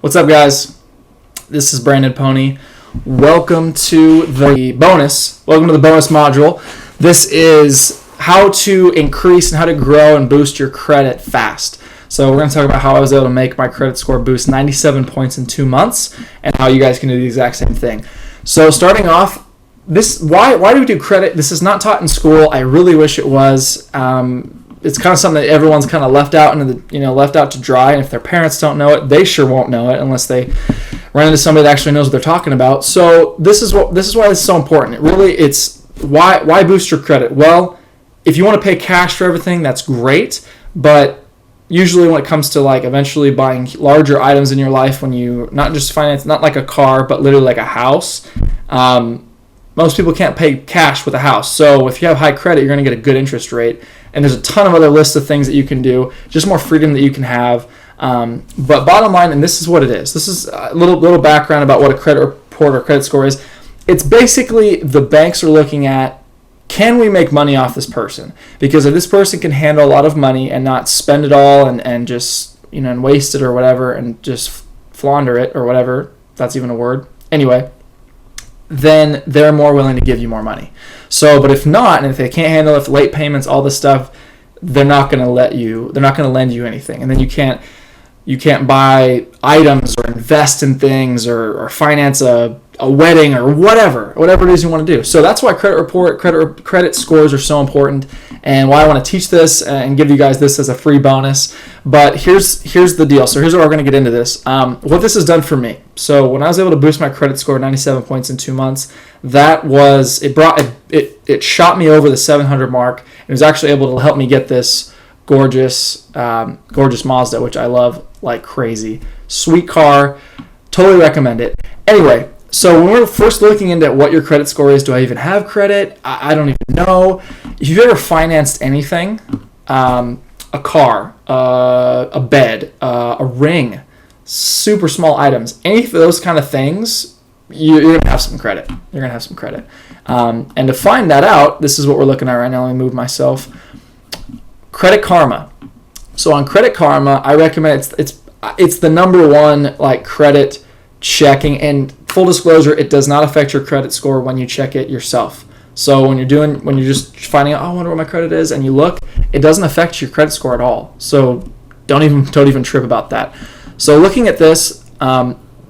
What's up, guys? This is Brandon Pony. Welcome to the bonus. Welcome to the bonus module. This is how to increase and how to grow and boost your credit fast. So we're going to talk about how I was able to make my credit score boost 97 points in 2 months and how you guys can do the exact same thing. So starting off, why do we do credit? This is not taught in school. I really wish it was. It's kind of something that everyone's kind of left out to dry, and if their parents don't know it, they sure won't know it unless they run into somebody that actually knows what they're talking about. So this is why this is so important. It's why boost your credit? Well, if you want to pay cash for everything, that's great, but usually when it comes to like eventually buying larger items in your life, when you not just finance, not like a car, but literally like a house, most people can't pay cash with a house. So if you have high credit, you're going to get a good interest rate. And there's a ton of other lists of things that you can do, just more freedom that you can have. But bottom line, and this is what it is. This is a little background about what a credit report or credit score is. It's basically the banks are looking at, can we make money off this person? Because if this person can handle a lot of money and not spend it all and just, and waste it or whatever and just flaunder it or whatever, if that's even a word. Anyway, then they're more willing to give you more money. So, but if not, and if they can't handle it, if late payments, all this stuff, they're not going to lend you anything. And then you can't buy items or invest in things or finance a wedding or whatever it is you want to do. So that's why credit scores are so important, and why I want to teach this and give you guys this as a free bonus. But here's the deal. So here's what we're going to get into this. What this has done for me. So when I was able to boost my credit score 97 points in 2 months, it shot me over the 700 mark. It was actually able to help me get this gorgeous Mazda, which I love like crazy. Sweet car. Totally recommend it. Anyway, so when we're first looking into what your credit score is, do I even have credit? I don't even know. If you've ever financed anything, a car, a bed, a ring, super small items, any of those kind of things, you're going to have some credit. You're going to have some credit. And to find that out, this is what we're looking at right now. Let me move myself. Credit Karma. So on Credit Karma, I recommend it's the number one like credit checking, and full disclosure, it does not affect your credit score when you check it yourself. So when you're just finding out, I wonder what my credit is, and you look, it doesn't affect your credit score at all. So don't even trip about that. So looking at this,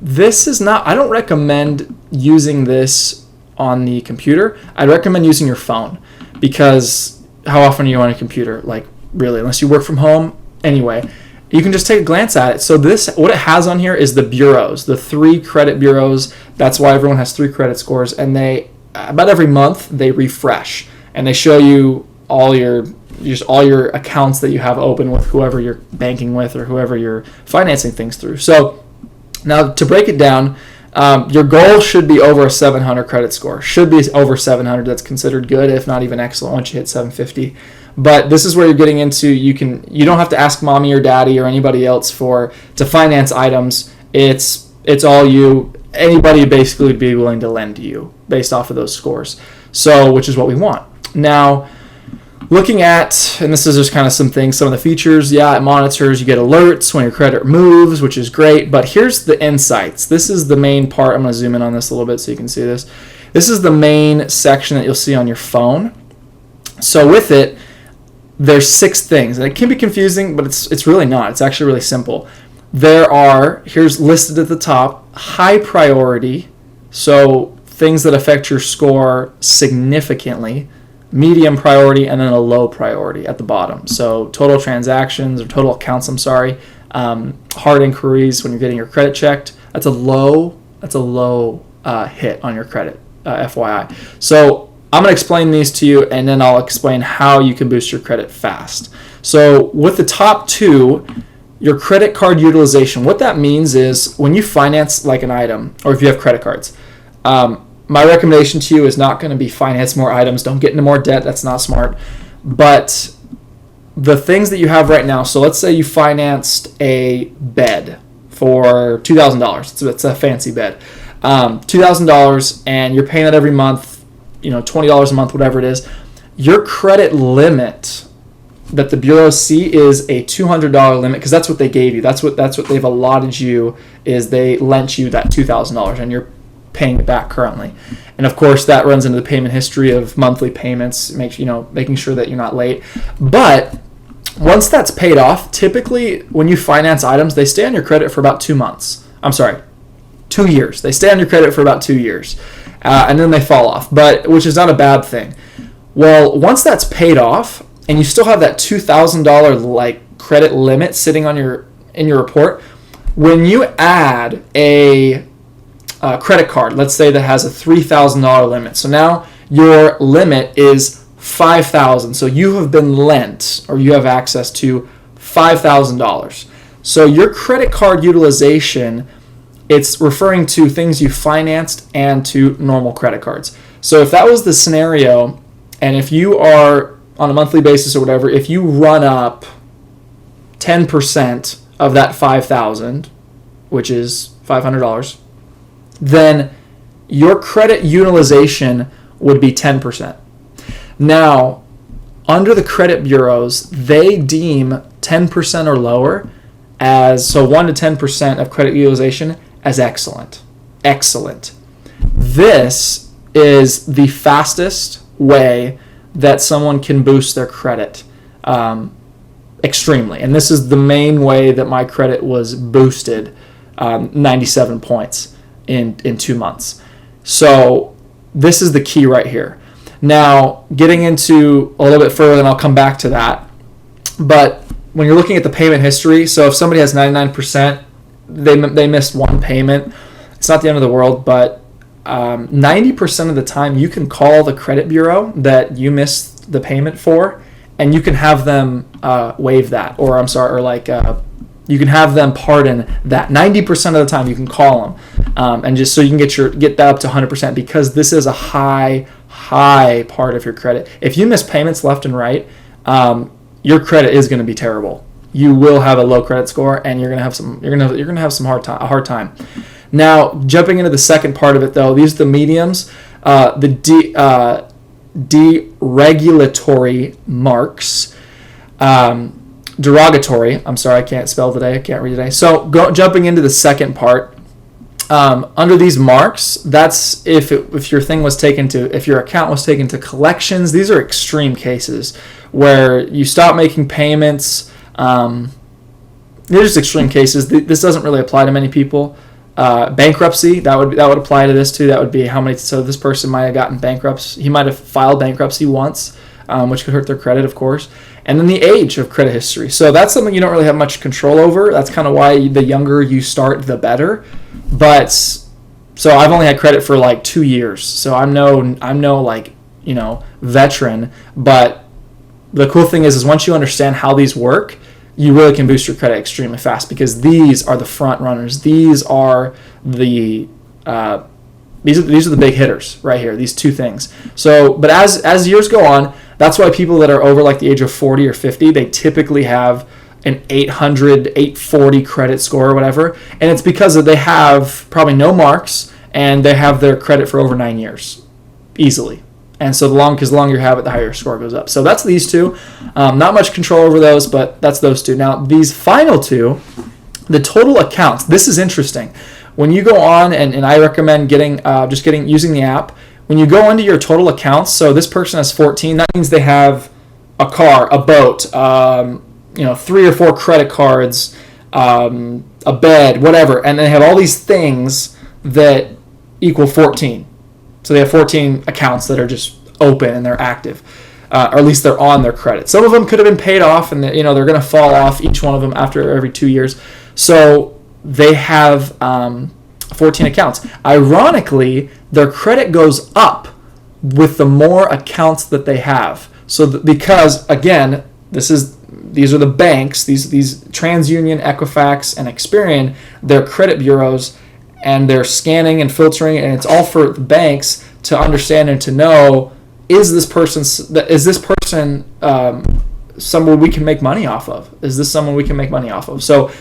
this is not. I don't recommend using this on the computer. I'd recommend using your phone, because how often are you on a computer? Like really, unless you work from home. Anyway, you can just take a glance at it. So what it has on here is the bureaus, the 3 credit bureaus. That's why everyone has 3 credit scores, and they about every month they refresh and they show you all your accounts that you have open with whoever you're banking with or whoever you're financing things through. So now to break it down, your goal should be over a 700 credit score. Should be over 700. That's considered good, if not even excellent, once you hit 750. But this is where you're getting into. You don't have to ask mommy or daddy or anybody else to finance items. It's all you. Anybody basically would be willing to lend to you based off of those scores. So, which is what we want. Now, looking at, and this is just kind of some of the features. Yeah, it monitors. You get alerts when your credit moves, which is great. But here's the insights. This is the main part. I'm going to zoom in on this a little bit so you can see this. This is the main section that you'll see on your phone. So with it, there's 6 things, and it can be confusing, but it's really not. It's actually really simple. Here's listed at the top, high priority, so things that affect your score significantly, medium priority, and then a low priority at the bottom. So total transactions, or total accounts, hard inquiries when you're getting your credit checked, that's a low hit on your credit, FYI. So I'm going to explain these to you, and then I'll explain how you can boost your credit fast. So with the top 2, your credit card utilization, what that means is when you finance like an item, or if you have credit cards, my recommendation to you is not going to be finance more items. Don't get into more debt. That's not smart. But the things that you have right now, so let's say you financed a bed for $2,000. It's a fancy bed. $2,000, and you're paying that every month, $20 a month, whatever it is. Your credit limit that the bureaus see is a $200 limit, because that's what they gave you. That's what they've allotted you, is they lent you that $2,000 and you're paying it back currently. And of course that runs into the payment history of monthly payments, making sure that you're not late. But once that's paid off, typically when you finance items, they stay on your credit for about 2 years. They stay on your credit for about 2 years, and then they fall off, which is not a bad thing. Well, once that's paid off and you still have that $2,000 like credit limit sitting on in your report, when you add a credit card, let's say that has a $3,000 limit, so now your limit is $5,000. So you have been lent, or you have access to $5,000. So your credit card utilization, it's referring to things you financed and to normal credit cards. So if that was the scenario, and if you are on a monthly basis or whatever, if you run up 10% of that $5,000, which is $500, then your credit utilization would be 10%. Now, under the credit bureaus, they deem 10% or lower so 1 to 10% of credit utilization as excellent. Excellent. This is the fastest way that someone can boost their credit extremely. And this is the main way that my credit was boosted 97 points in 2 months. So this is the key right here. Now, getting into a little bit further, and I'll come back to that, but when you're looking at the payment history, so if somebody has 99%, they missed one payment, it's not the end of the world, but 90% of the time you can call the credit bureau that you missed the payment for, and you can have them waive that, you can have them pardon that. 90% of the time you can call them, and just so you can get that up to 100%, because this is a high part of your credit. If you miss payments left and right, your credit is going to be terrible. You will have a low credit score, and you're going to have a hard time. Now, jumping into the second part of it, though, these are the mediums. The deregulatory marks. Derogatory. I'm sorry, I can't spell today. I can't read today. So jumping into the second part. Under these marks, that's if your account was taken to collections. These are extreme cases where you stop making payments. They're just extreme cases. This doesn't really apply to many people. Bankruptcy, that would apply to this too. That would be so this person might have gotten bankruptcy. He might have filed bankruptcy once, which could hurt their credit, of course. And then the age of credit history. So that's something you don't really have much control over. That's kind of why the younger you start, the better. But so I've only had credit for like 2 years. So I'm no veteran. But the cool thing is once you understand how these work, you really can boost your credit extremely fast, because these are the front runners. These are the these are the big hitters right here. These two things. So, but as years go on, that's why people that are over like the age of 40 or 50, they typically have an 800, 840 credit score or whatever, and it's because they have probably no marks and they have their credit for over 9 years easily. And so the longer you have it, the higher your score goes up. So that's these two. Not much control over those, but that's those two. Now, these final two, the total accounts. This is interesting. When you go on, and I recommend using the app. When you go into your total accounts, so this person has 14. That means they have a car, a boat, 3 or 4 credit cards, a bed, whatever, and they have all these things that equal 14. So they have 14 accounts that are just open and they're active, or at least they're on their credit. Some of them could have been paid off, and they're going to fall off, each one of them, after every 2 years. So they have 14 accounts. Ironically, their credit goes up with the more accounts that they have. So because again, these are the banks, these TransUnion, Equifax, and Experian, they're credit bureaus. And they're scanning and filtering, and it's all for the banks to understand and to know, is this person someone we can make money off of? Is this someone we can make money off of? So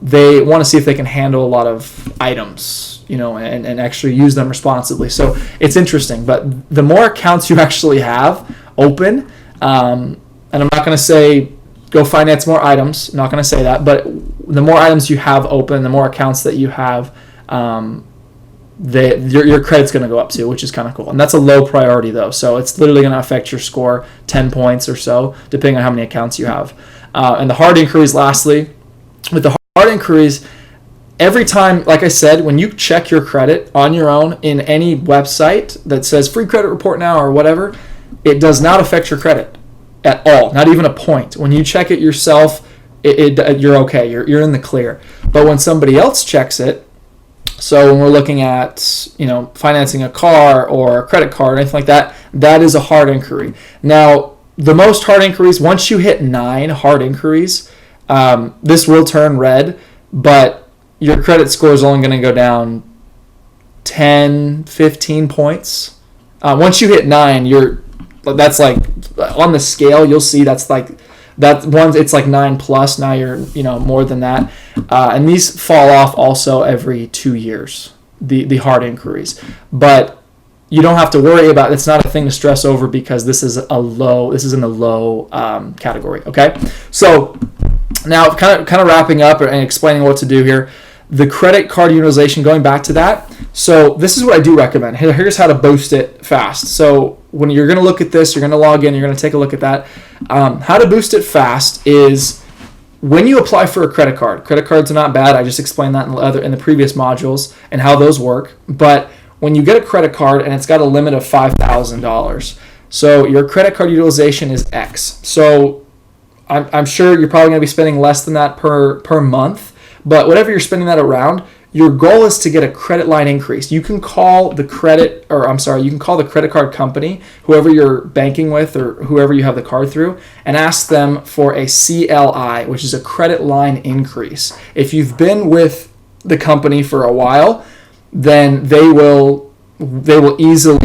they want to see if they can handle a lot of items, and actually use them responsibly. So it's interesting. But the more accounts you actually have open, and I'm not going to say go finance more items. I'm not going to say that, but the more items you have open, the more accounts that you have, your credit's going to go up too, which is kind of cool. And that's a low priority though, so it's literally going to affect your score 10 points or so, depending on how many accounts you have. And the hard inquiries, lastly, with the hard inquiries, every time, like I said, when you check your credit on your own in any website that says free credit report now or whatever, it does not affect your credit at all, not even a point. When you check it yourself, you're okay, you're in the clear. But when somebody else checks it, so when we're looking at, financing a car or a credit card or anything like that, that is a hard inquiry. Now, the most hard inquiries, once you hit 9 hard inquiries, this will turn red, but your credit score is only going to go down 10, 15 points. Once you hit 9, that's like, on the scale, you'll see that's like, that one, it's like 9 plus. Now you're, more than that. And these fall off also every 2 years, the hard inquiries. But you don't have to worry about, it's not a thing to stress over because this is in the low category. Okay. So now kind of wrapping up and explaining what to do here. The credit card utilization, going back to that. So this is what I do recommend. Here's how to boost it fast. So when you're going to look at this, you're going to log in, you're going to take a look at that. How to boost it fast is when you apply for a credit card. Credit cards are not bad. I just explained that in the previous modules and how those work. But when you get a credit card and it's got a limit of $5,000, so your credit card utilization is X. So I'm sure you're probably going to be spending less than that per month. But whatever you're spending that around, your goal is to get a credit line increase. You can call the credit card company, whoever you're banking with or whoever you have the card through, and ask them for a CLI, which is a credit line increase. If you've been with the company for a while, then they will easily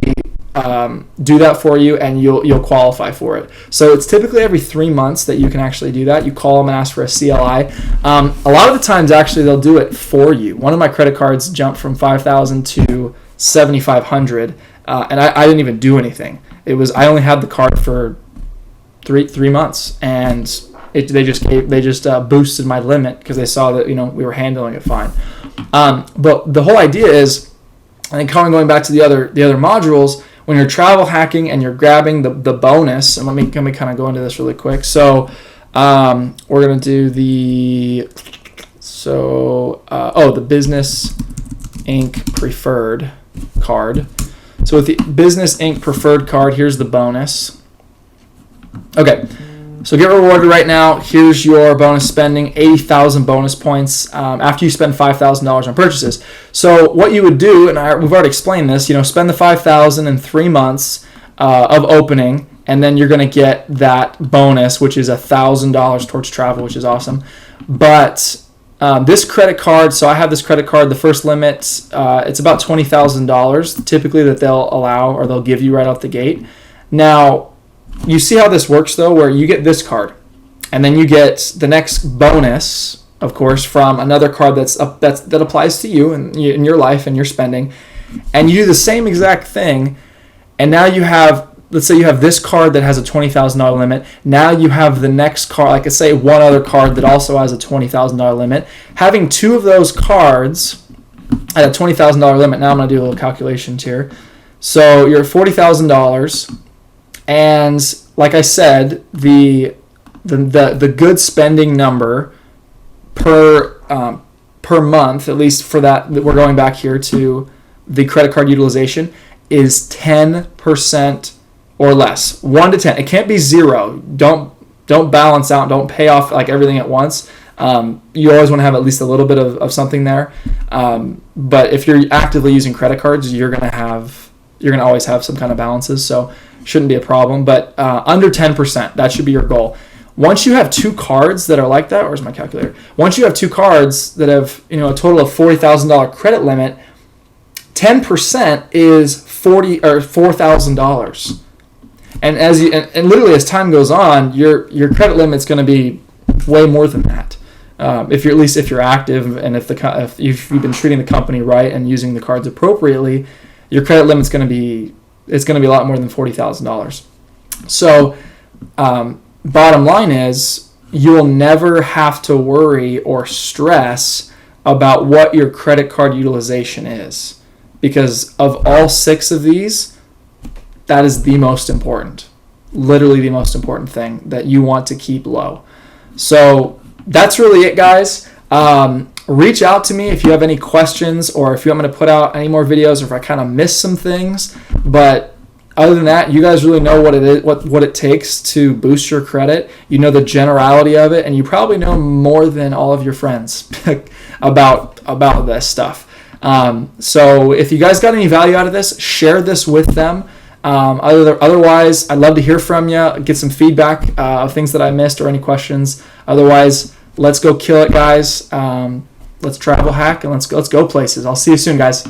do that for you, and you'll qualify for it. So it's typically every 3 months that you can actually do that. You call them and ask for a CLI. A lot of the times, actually, they'll do it for you. One of my credit cards jumped from $5,000 to $7,500, and I didn't even do anything. I only had the card for three months, and they just boosted my limit because they saw that we were handling it fine. But the whole idea is, I think, going back to the other modules, when you're travel hacking and you're grabbing the bonus, and let me kind of go into this really quick. So we're going to do the Business Inc. Preferred card. So with the Business Inc. Preferred card, here's the bonus. Okay. So get rewarded right now. Here's your bonus spending, 80,000 bonus points after you spend $5,000 on purchases. So what you would do, and we've already explained this, spend the $5,000 in 3 months of opening, and then you're going to get that bonus, which is $1,000 towards travel, which is awesome. But this credit card, so I have this credit card, the first limit, it's about $20,000 typically that they'll allow or they'll give you right out the gate. Now, you see how this works, though, where you get this card, and then you get the next bonus, of course, from another card that applies to you and in your life and your spending, and you do the same exact thing, and now you have, let's say you have this card that has a $20,000 limit. Now you have the next card, like I say, one other card that also has a $20,000 limit. Having 2 of those cards at a $20,000 limit, now I'm going to do a little calculations here. So you're at $40,000. And like I said, the good spending number per month, at least for that we're going back here to the credit card utilization, is 10% or less. 1 to 10. It can't be 0. Don't balance out. Don't pay off like everything at once. You always want to have at least a little bit of something there. But if you're actively using credit cards, you're gonna always have some kind of balances. So shouldn't be a problem, but under 10%, that should be your goal. Once you have 2 cards that are like that, where's my calculator? Once you have 2 cards that have a total of $40,000 credit limit, 10% is $4,000. And and literally as time goes on, your credit limit's going to be way more than that. If you're active and if you've been treating the company right and using the cards appropriately, your credit limit's going to be a lot more than $40,000. So, bottom line is, you'll never have to worry or stress about what your credit card utilization is. Because of all 6 of these, that is the most important. Literally the most important thing that you want to keep low. So that's really it, guys. Reach out to me if you have any questions, or if you want me to put out any more videos, or if I kind of missed some things. But other than that, you guys really know what it is, what it takes to boost your credit. You know the generality of it, and you probably know more than all of your friends about this stuff. So if you guys got any value out of this, share this with them. Otherwise, I'd love to hear from you, get some feedback of things that I missed or any questions. Otherwise, let's go kill it, guys. Let's travel hack and let's go places. I'll see you soon, guys.